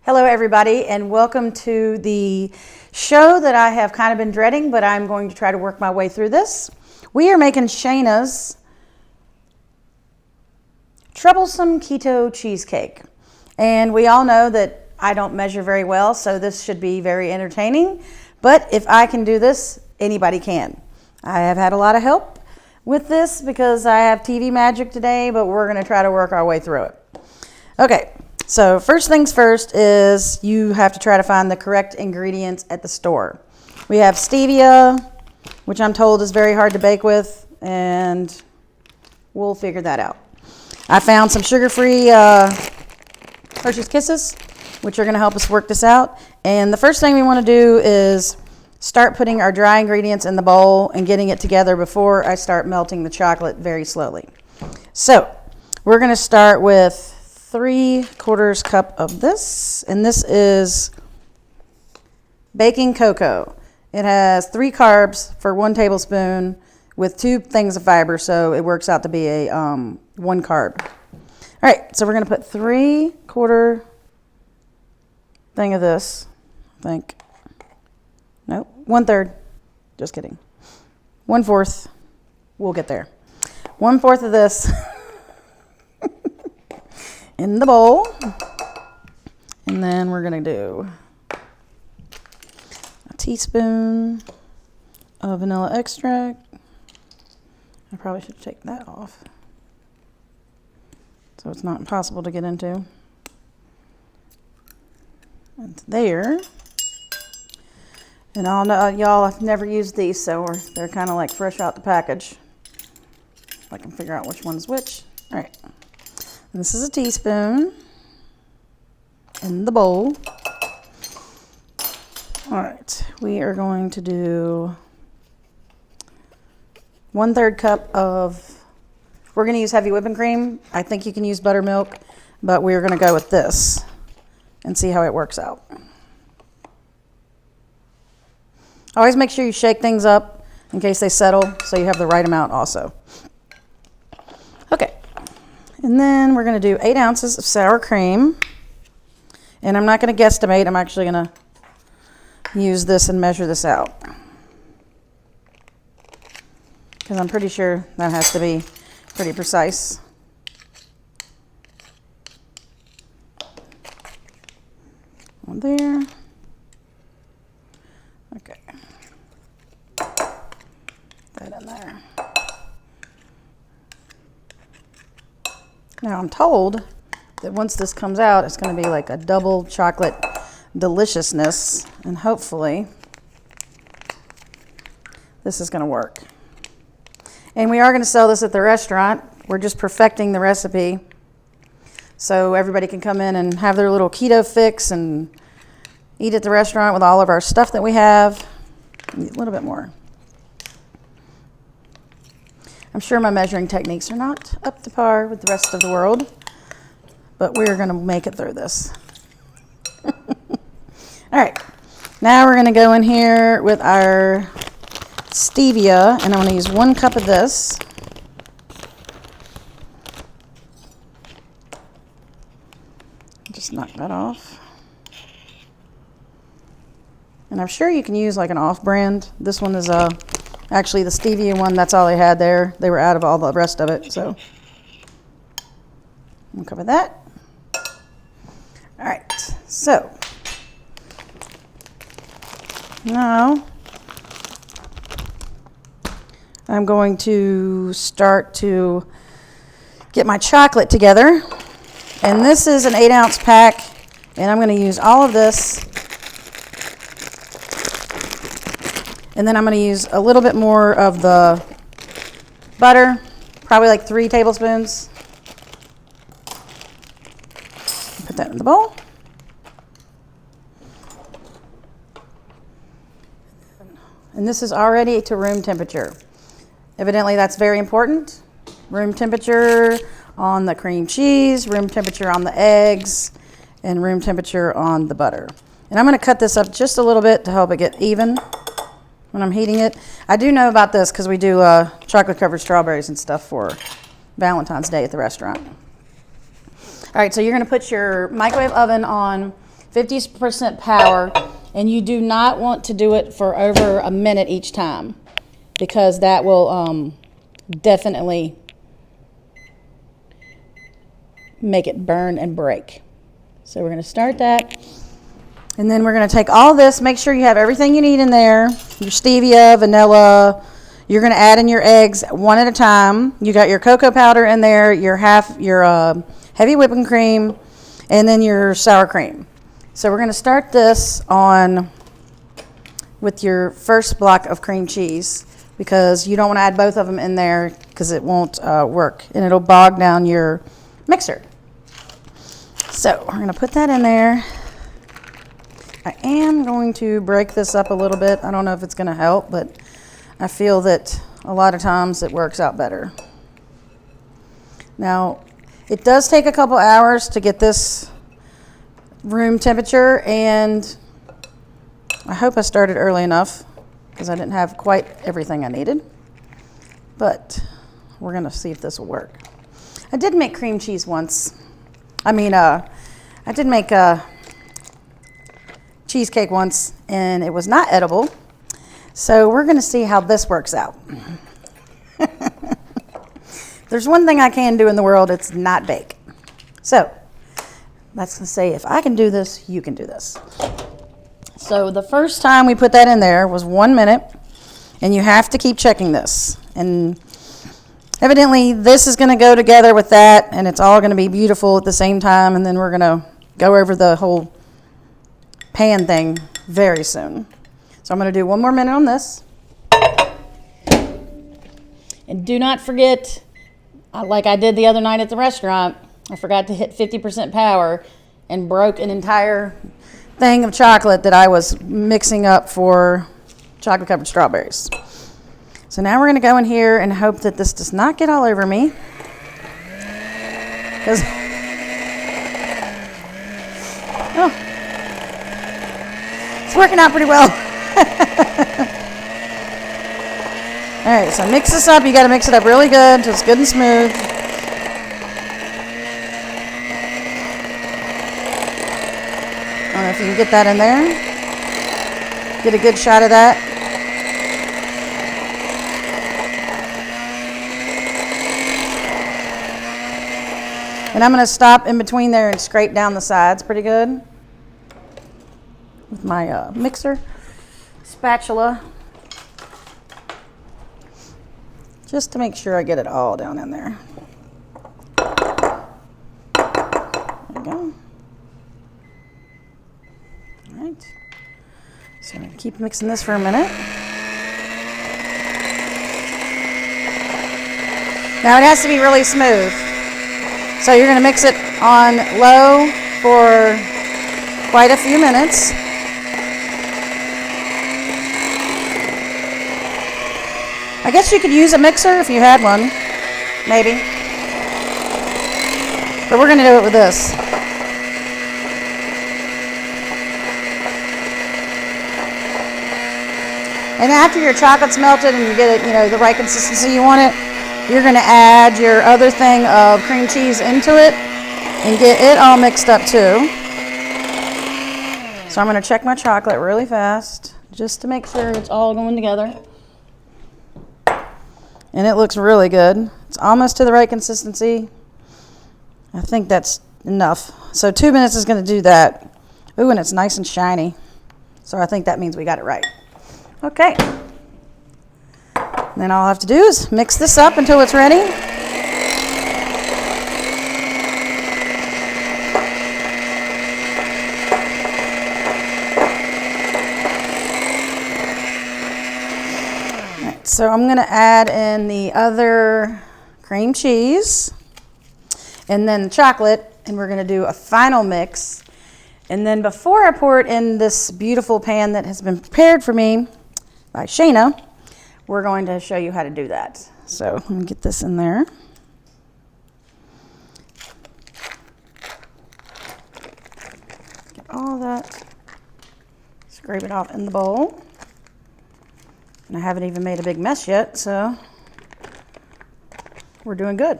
Hello everybody, and welcome to the show that I have kind of been dreading, but I'm going to try to work my way through this. We are making Shana's Troublesome Keto Cheesecake. And we all know that I don't measure very well, so this should be very entertaining. But if I can do this, anybody can. I have had a lot of help with this because I have TV magic today, but we're going to try to work our way through it. Okay. So first things first is you have to try to find the correct ingredients at the store. We have stevia, which I'm told is very hard to bake with, and we'll figure that out. I found some sugar-free Hershey's Kisses, which are going to help us work this out. And the first thing we want to do is start putting our dry ingredients in the bowl and getting it together before I start melting the chocolate very slowly. So we're going to start with 3/4 cup of this, and this is baking cocoa. It has 3 carbs for 1 tablespoon with 2 things of fiber, so it works out to be a 1 carb. All right, so we're going to put 3/4 thing of this, I think. Nope, 1/3. Just kidding. 1/4. We'll get there. 1/4 of this in the bowl, and then we're going to do a teaspoon of vanilla extract. I probably should take that off so it's not impossible to get into. And there. And I'll know y'all have never used these, so they're kind of like fresh out the package. If I can figure out which one's which. All right. This is a teaspoon in the bowl. All right, we are going to do 1/3 cup of, we're going to use heavy whipping cream. I think you can use buttermilk, but we're going to go with this and see how it works out. Always make sure you shake things up in case they settle so you have the right amount also. Okay. And then we're going to do 8 ounces of sour cream. And I'm not going to guesstimate. I'm actually going to use this and measure this out, because I'm pretty sure that has to be pretty precise. One there. Okay. That in there. Now I'm told that once this comes out, it's going to be like a double chocolate deliciousness, and hopefully this is going to work. And we are going to sell this at the restaurant. We're just perfecting the recipe so everybody can come in and have their little keto fix and eat at the restaurant with all of our stuff that we have. A little bit more. I'm sure my measuring techniques are not up to par with the rest of the world, but we're going to make it through this. All right, now we're going to go in here with our stevia, and I'm going to use 1 cup of this. Just knock that off. And I'm sure you can use like an off-brand. This one is actually the stevia one. That's all they had there. They were out of all the rest of it, so we'll cover that. All right, so now I'm going to start to get my chocolate together. And this is an 8-ounce pack, and I'm going to use all of this. And then I'm going to use a little bit more of the butter, probably like 3 tablespoons. Put that in the bowl. And this is already to room temperature. Evidently that's very important. Room temperature on the cream cheese, room temperature on the eggs, and room temperature on the butter. And I'm going to cut this up just a little bit to help it get even when I'm heating it. I do know about this because we do chocolate covered strawberries and stuff for Valentine's Day at the restaurant. All right, so you're going to put your microwave oven on 50% power, and you do not want to do it for over a minute each time, because that will definitely make it burn and break. So we're going to start that, and then we're going to take all this. Make sure you have everything you need in there, your stevia, vanilla. You're going to add in your eggs one at a time. You got your cocoa powder in there, your heavy whipping cream, and then your sour cream. So we're going to start this on with your first block of cream cheese, because you don't want to add both of them in there because it won't work, and it'll bog down your mixer. So we're going to put that in there. I am going to break this up a little bit. I don't know if it's going to help, but I feel that a lot of times it works out better. Now, it does take a couple hours to get this room temperature, and I hope I started early enough because I didn't have quite everything I needed. But we're going to see if this will work. I did make cream cheese once. I did make a cheesecake once, and it was not edible. So we're going to see how this works out. There's one thing I can do in the world, it's not bake. So let's say if I can do this, you can do this. So the first time we put that in there was 1 minute, and you have to keep checking this. And evidently this is going to go together with that, and it's all going to be beautiful at the same time, and then we're going to go over the whole pan thing very soon. So I'm going to do 1 more minute on this. And do not forget, like I did the other night at the restaurant, I forgot to hit 50% power and broke an entire thing of chocolate that I was mixing up for chocolate covered strawberries. So now we're going to go in here and hope that this does not get all over me. Because it's working out pretty well. All right, so mix this up. You got to mix it up really good until it's good and smooth. I don't know if you can get that in there. Get a good shot of that. And I'm going to stop in between there and scrape down the sides pretty good with my mixer spatula, just to make sure I get it all down in there. There we go. All right. So I'm going to keep mixing this for a minute. Now it has to be really smooth. So you're going to mix it on low for quite a few minutes. I guess you could use a mixer if you had one, maybe. But we're going to do it with this. And after your chocolate's melted and you get it, the right consistency you want it, you're going to add your other thing of cream cheese into it and get it all mixed up too. So I'm going to check my chocolate really fast just to make sure it's all going together. And it looks really good. It's almost to the right consistency. I think that's enough. So 2 minutes is going to do that. Ooh, and it's nice and shiny. So I think that means we got it right. Okay. Then all I have to do is mix this up until it's ready. All right, so I'm going to add in the other cream cheese and then the chocolate, and we're going to do a final mix. And then before I pour it in this beautiful pan that has been prepared for me by Shana, we're going to show you how to do that. So let me get this in there. Get all that. Scrape it off in the bowl. And I haven't even made a big mess yet, so we're doing good.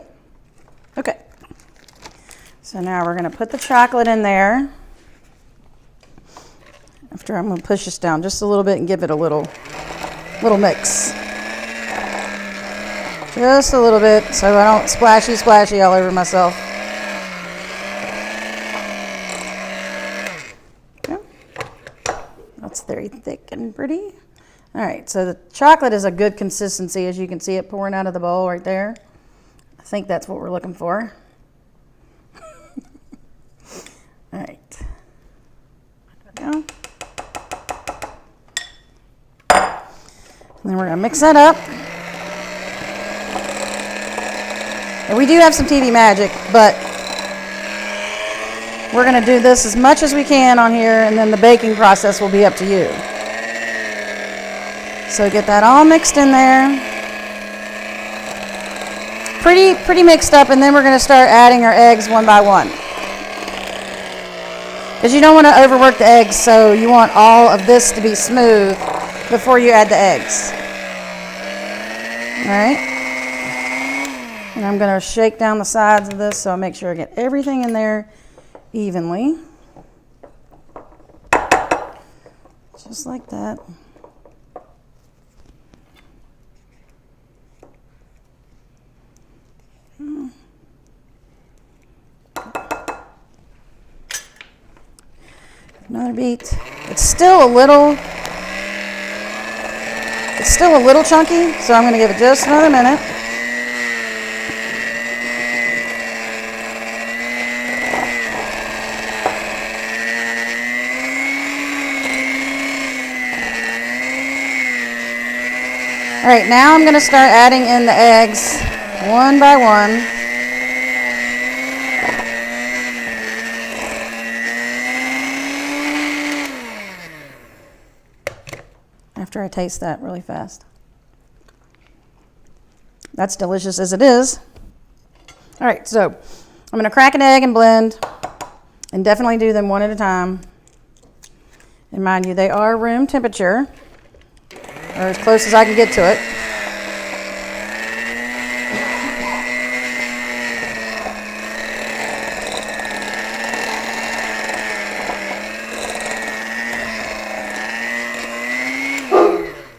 Okay. So now we're going to put the chocolate in there. After I'm going to push this down just a little bit and give it a little mix. Just a little bit so I don't splashy all over myself. Okay. That's very thick and pretty. All right, so the chocolate is a good consistency, as you can see it pouring out of the bowl right there. I think that's what we're looking for. All right. There we go. And then we're going to mix that up. And we do have some TV magic, but we're going to do this as much as we can on here, and then the baking process will be up to you. So get that all mixed in there. Pretty mixed up, and then we're going to start adding our eggs one by one. Because you don't want to overwork the eggs, so you want all of this to be smooth before you add the eggs. All right. And I'm going to shake down the sides of this so I make sure I get everything in there evenly. Just like that. Another beat. It's still a little chunky, so I'm going to give it just another minute. All right, now I'm going to start adding in the eggs one by one. After I taste that really fast. That's delicious as it is. All right, so I'm going to crack an egg and blend, and definitely do them one at a time. And mind you, they are room temperature, or as close as I can get to it.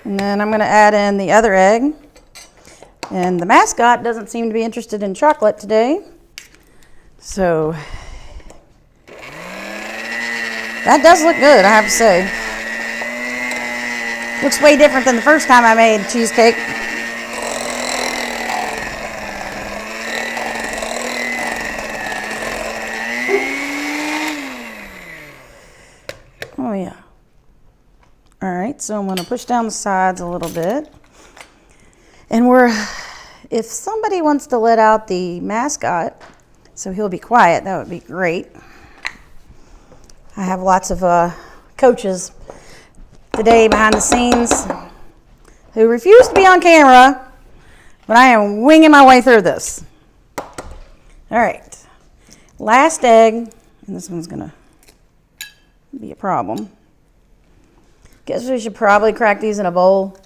And then I'm going to add in the other egg. And the mascot doesn't seem to be interested in chocolate today. So that does look good, I have to say. Looks way different than the first time I made cheesecake. Oh yeah. All right, so I'm going to push down the sides a little bit. And if somebody wants to let out the mascot, so he'll be quiet, that would be great. I have lots of coaches today behind the scenes who refuse to be on camera, but I am winging my way through this. All right, last egg, and this one's going to be a problem. Guess we should probably crack these in a bowl.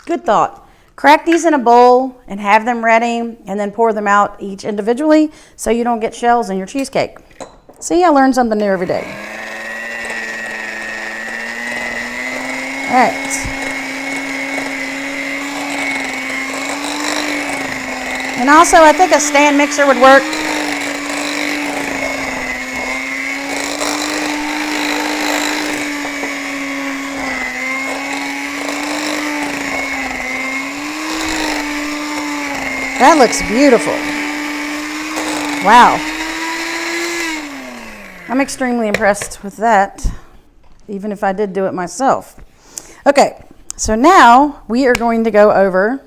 Good thought. Crack these in a bowl and have them ready, and then pour them out each individually so you don't get shells in your cheesecake. See, I learn something new every day. All right. And also, I think a stand mixer would work. That looks beautiful. Wow. I'm extremely impressed with that, even if I did do it myself. Okay, so now we are going to go over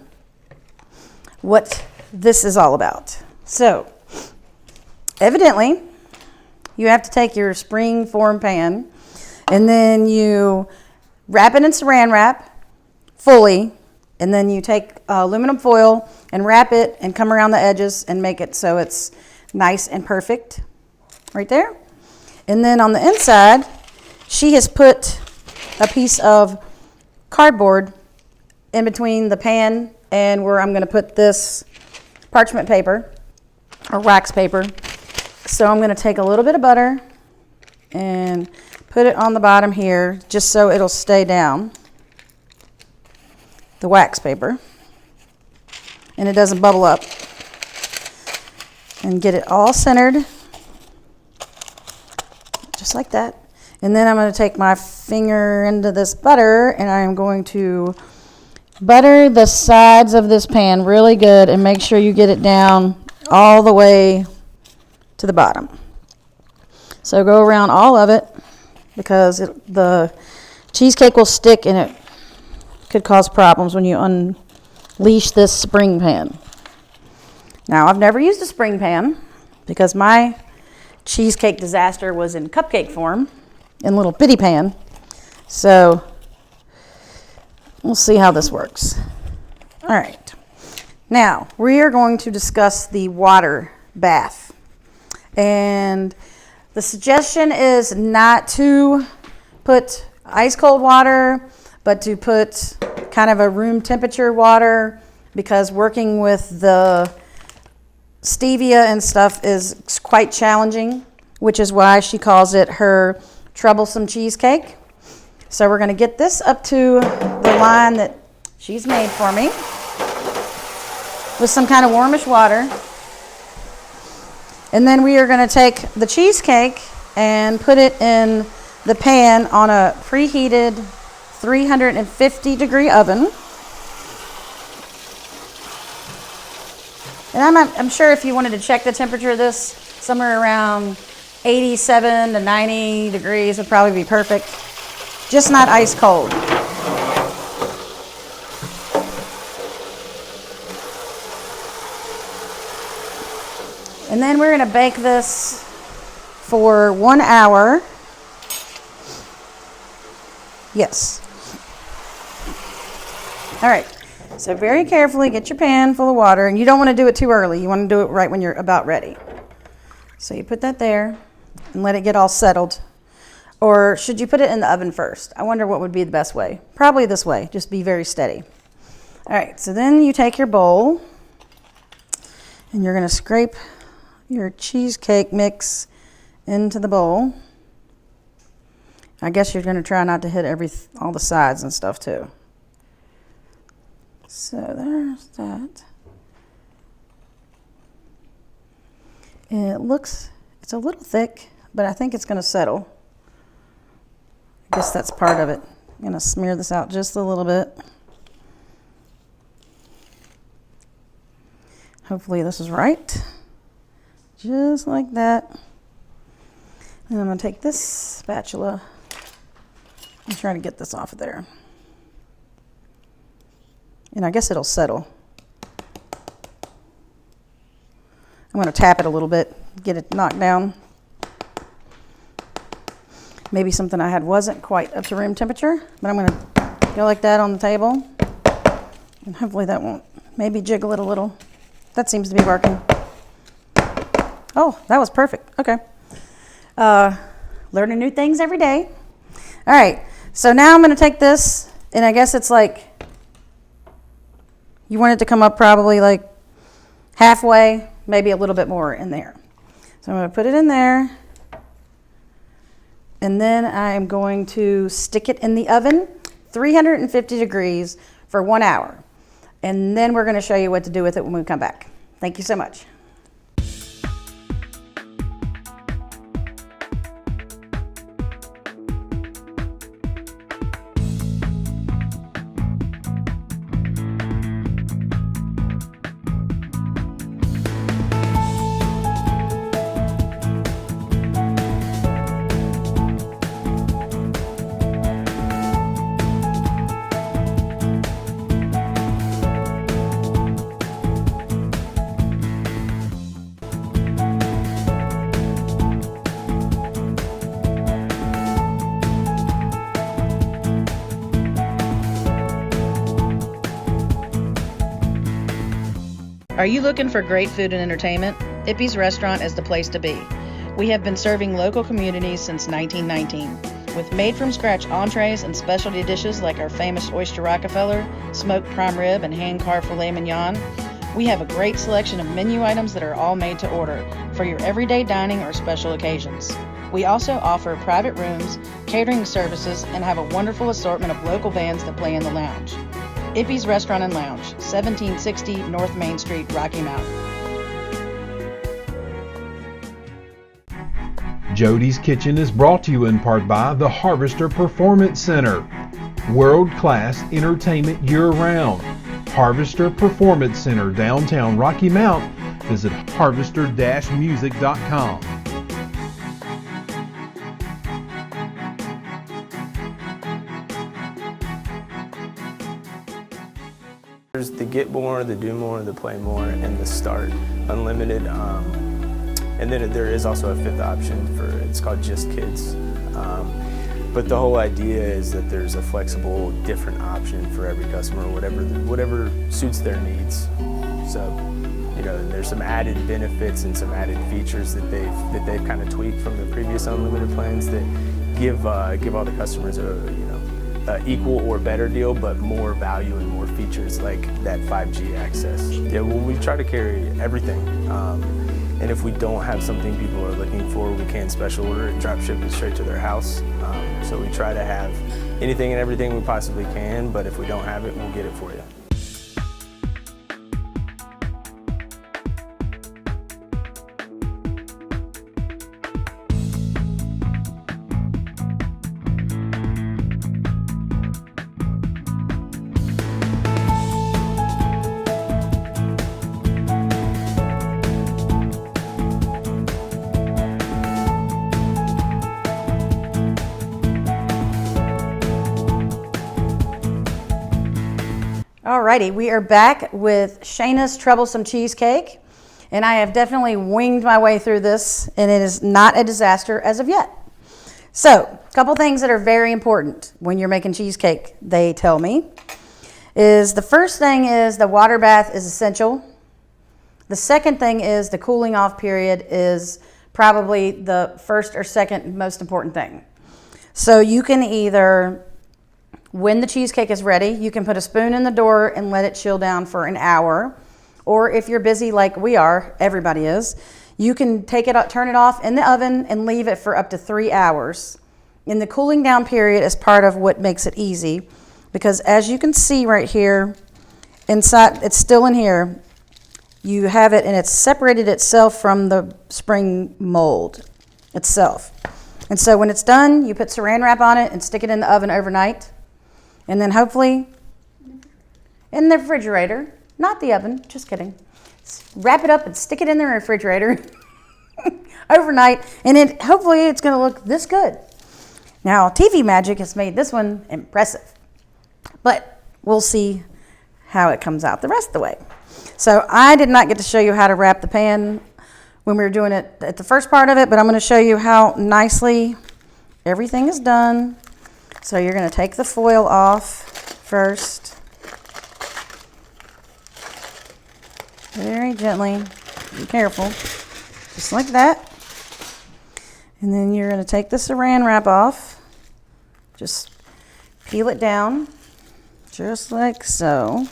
what this is all about. So, evidently, you have to take your spring form pan, and then you wrap it in saran wrap fully, and then you take aluminum foil and wrap it and come around the edges and make it so it's nice and perfect right there. And then on the inside, she has put a piece of cardboard in between the pan and where I'm going to put this parchment paper or wax paper. So I'm going to take a little bit of butter and put it on the bottom here just so it'll stay down, the wax paper, and it doesn't bubble up. And get it all centered, just like that. And then I'm going to take my finger into this butter, and I am going to butter the sides of this pan really good and make sure you get it down all the way to the bottom. So go around all of it, because the cheesecake will stick and it could cause problems when you unleash this spring pan. Now, I've never used a spring pan because my cheesecake disaster was in cupcake form in a little bitty pan. So we'll see how this works. All right. Now, we are going to discuss the water bath. And the suggestion is not to put ice cold water, but to put kind of a room temperature water, because working with the stevia and stuff is quite challenging, which is why she calls it her Troublesome cheesecake. So we're going to get this up to the line that she's made for me with some kind of warmish water. And then we are going to take the cheesecake and put it in the pan on a preheated 350 degree oven. And I'm sure if you wanted to check the temperature of this, somewhere around 87 to 90 degrees would probably be perfect. Just not ice cold. And then we're going to bake this for 1 hour. Yes. All right. So very carefully get your pan full of water, and you don't want to do it too early. You want to do it right when you're about ready. So you put that there and let it get all settled. Or should you put it in the oven first? I wonder what would be the best way. Probably this way. Just be very steady. All right, so then you take your bowl and you're going to scrape your cheesecake mix into the bowl. I guess you're going to try not to hit all the sides and stuff too. So there's that. And it's a little thick, but I think it's going to settle. I guess that's part of it. I'm going to smear this out just a little bit. Hopefully this is right. Just like that. And I'm going to take this spatula and try to get this off of there. And I guess it'll settle. I'm going to tap it a little bit, get it knocked down. Maybe something I had wasn't quite up to room temperature, but I'm going to go like that on the table. And hopefully that won't, maybe jiggle it a little. That seems to be working. Oh, that was perfect. Okay. Learning new things every day. All right. So now I'm going to take this, and I guess it's like, you want it to come up probably like halfway, maybe a little bit more in there. So I'm going to put it in there. And then I'm going to stick it in the oven, 350 degrees for 1 hour. And then we're going to show you what to do with it when we come back. Thank you so much. Are you looking for great food and entertainment? Ippy's Restaurant is the place to be. We have been serving local communities since 1919. With made-from-scratch entrees and specialty dishes like our famous Oyster Rockefeller, smoked prime rib, and hand-carved filet mignon, we have a great selection of menu items that are all made to order for your everyday dining or special occasions. We also offer private rooms, catering services, and have a wonderful assortment of local bands that play in the lounge. Ippy's Restaurant and Lounge, 1760 North Main Street, Rocky Mount. Jodee's Kitchen is brought to you in part by the Harvester Performance Center. World-class entertainment year-round. Harvester Performance Center, downtown Rocky Mount. Visit harvester-music.com. There's the get more, the do more, the play more, and the start unlimited. And then there is also a fifth option it's called Just Kids. But the whole idea is that there's a flexible, different option for every customer, whatever suits their needs. So, and there's some added benefits and some added features that they've kind of tweaked from the previous unlimited plans that give all the customers a equal or better deal, but more value and more features like that 5G access. Yeah, well, we try to carry everything. And if we don't have something people are looking for, we can special order it, drop ship it straight to their house. So we try to have anything and everything we possibly can, but if we don't have it, we'll get it for you. Alrighty, we are back with Shana's Troublesome Cheesecake, and I have definitely winged my way through this, and it is not a disaster as of yet. So, a couple things that are very important when you're making cheesecake, they tell me, is the first thing is the water bath is essential. The second thing is the cooling off period is probably the first or second most important thing. So you can either, when the cheesecake is ready, you can put a spoon in the door and let it chill down for an hour. Or if you're busy like we are, everybody is, you can take it, turn it off in the oven and leave it for up to 3 hours. And the cooling down period is part of what makes it easy, because as you can see right here, inside, it's still in here, you have it and it's separated itself from the spring mold itself. And so when it's done, you put saran wrap on it and stick it in the oven overnight. And then hopefully in the refrigerator, not the oven, just kidding. Wrap it up and stick it in the refrigerator overnight, and hopefully it's going to look this good. Now, TV magic has made this one impressive, but we'll see how it comes out the rest of the way. So I did not get to show you how to wrap the pan when we were doing it at the first part of it, but I'm going to show you how nicely everything is done. So you're going to take the foil off first, very gently, be careful, just like that. And then you're going to take the saran wrap off, just peel it down, just like so.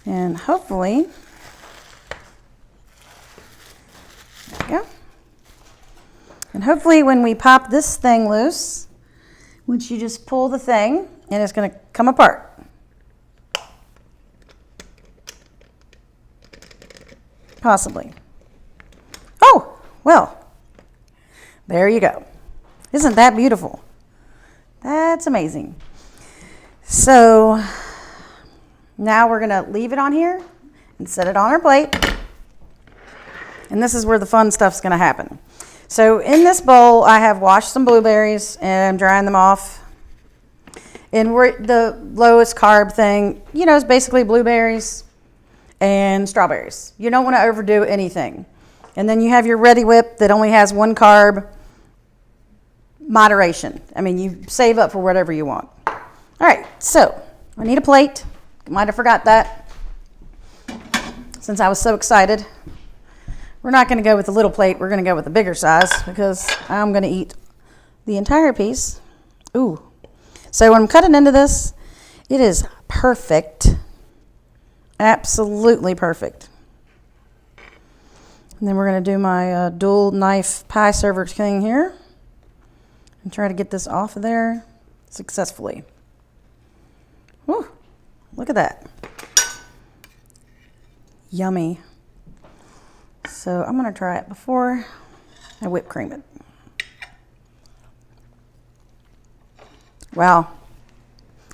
And hopefully, there we go. And hopefully when we pop this thing loose, once you just pull the thing, and it's going to come apart. Possibly. Oh, well, there you go. Isn't that beautiful? That's amazing. So now we're going to leave it on here and set it on our plate. And this is where the fun stuff's going to happen. So in this bowl, I have washed some blueberries and I'm drying them off. And the lowest carb thing, is basically blueberries and strawberries. You don't want to overdo anything. And then you have your Ready Whip that only has 1 carb. Moderation. I mean, you save up for whatever you want. All right, so I need a plate. Might have forgot that since I was so excited. We're not going to go with the little plate. We're going to go with the bigger size because I'm going to eat the entire piece. Ooh. So when I'm cutting into this, it is perfect. Absolutely perfect. And then we're going to do my dual knife pie server thing here and try to get this off of there successfully. Whew, look at that. Yummy. So I'm going to try it before I whip cream it. Wow.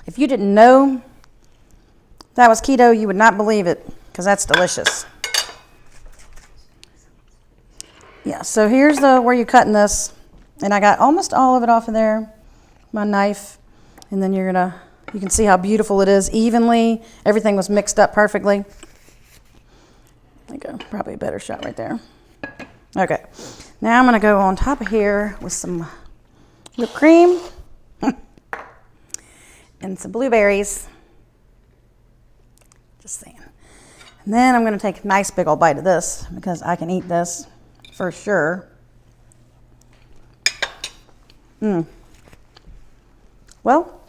If you didn't know that was keto, you would not believe it, because that's delicious. Yeah, so here's where you're cutting this, and I got almost all of it off of there, my knife, and then you can see how beautiful it is, evenly. Everything was mixed up perfectly. There you go, probably a better shot right there. Okay, now I'm gonna go on top of here with some whipped cream and some blueberries. Just saying. And then I'm gonna take a nice big old bite of this, because I can eat this for sure. Well,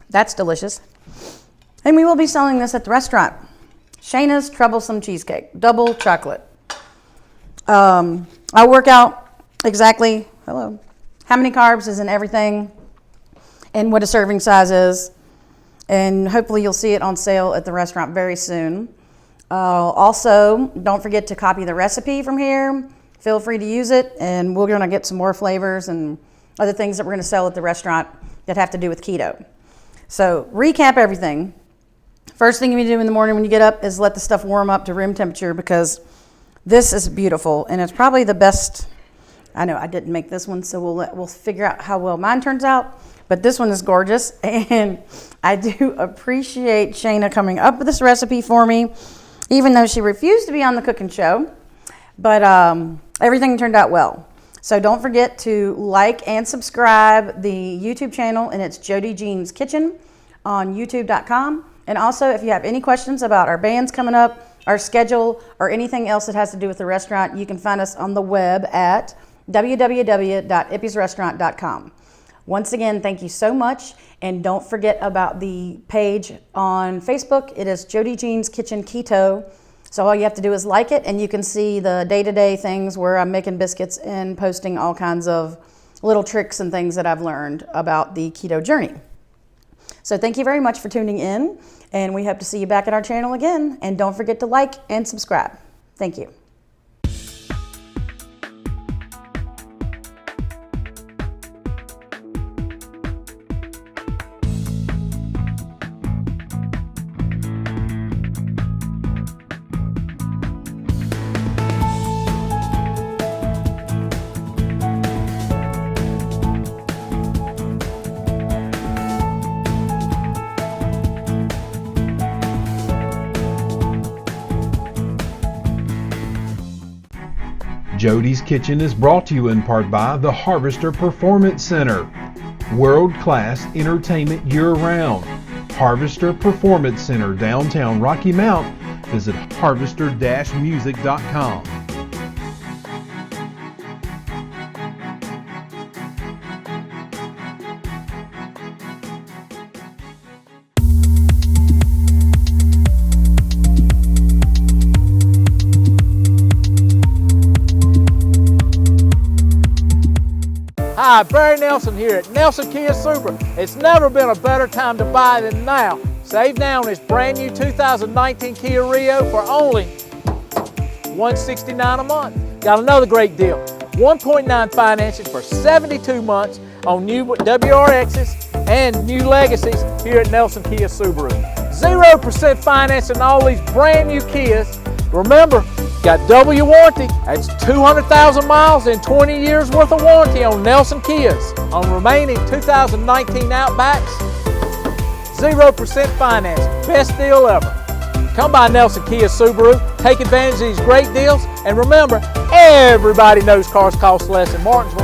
that's delicious. And we will be selling this at the restaurant. Shana's Troublesome Cheesecake, double chocolate. I work out exactly, how many carbs is in everything and what a serving size is. And hopefully you'll see it on sale at the restaurant very soon. Also, don't forget to copy the recipe from here. Feel free to use it, and we're gonna get some more flavors and other things that we're gonna sell at the restaurant that have to do with keto. So recap everything. First thing you do in the morning when you get up is let the stuff warm up to room temperature, because this is beautiful, and it's probably the best. I know I didn't make this one, so we'll figure out how well mine turns out, but this one is gorgeous, and I do appreciate Shana coming up with this recipe for me, even though she refused to be on the cooking show, but everything turned out well. So don't forget to like and subscribe the YouTube channel, and it's Jodee Jean's Kitchen on youtube.com. And also, if you have any questions about our bands coming up, our schedule, or anything else that has to do with the restaurant, you can find us on the web at www.ippiesrestaurant.com. Once again, thank you so much, and don't forget about the page on Facebook. It is Jodee Jean's Kitchen Keto. So all you have to do is like it, and you can see the day-to-day things where I'm making biscuits and posting all kinds of little tricks and things that I've learned about the keto journey. So thank you very much for tuning in, and we hope to see you back at our channel again. And don't forget to like and subscribe. Thank you. Jodee's Kitchen is brought to you in part by the Harvester Performance Center. World-class entertainment year-round. Harvester Performance Center, downtown Rocky Mount. Visit harvester-music.com. Hi, Barry Nelson here at Nelson Kia Subaru. It's never been a better time to buy than now. Save now on this brand new 2019 Kia Rio for only $169 a month. Got another great deal. 1.9 financing for 72 months on new WRXs and new Legacies here at Nelson Kia Subaru. 0% financing on all these brand new Kias. Remember, got double your warranty. That's 200,000 miles and 20 years worth of warranty on Nelson Kias. On remaining 2019 Outbacks, 0% financing. Best deal ever. Come by Nelson Kia Subaru, take advantage of these great deals, and remember, everybody knows cars cost less in Martinsville.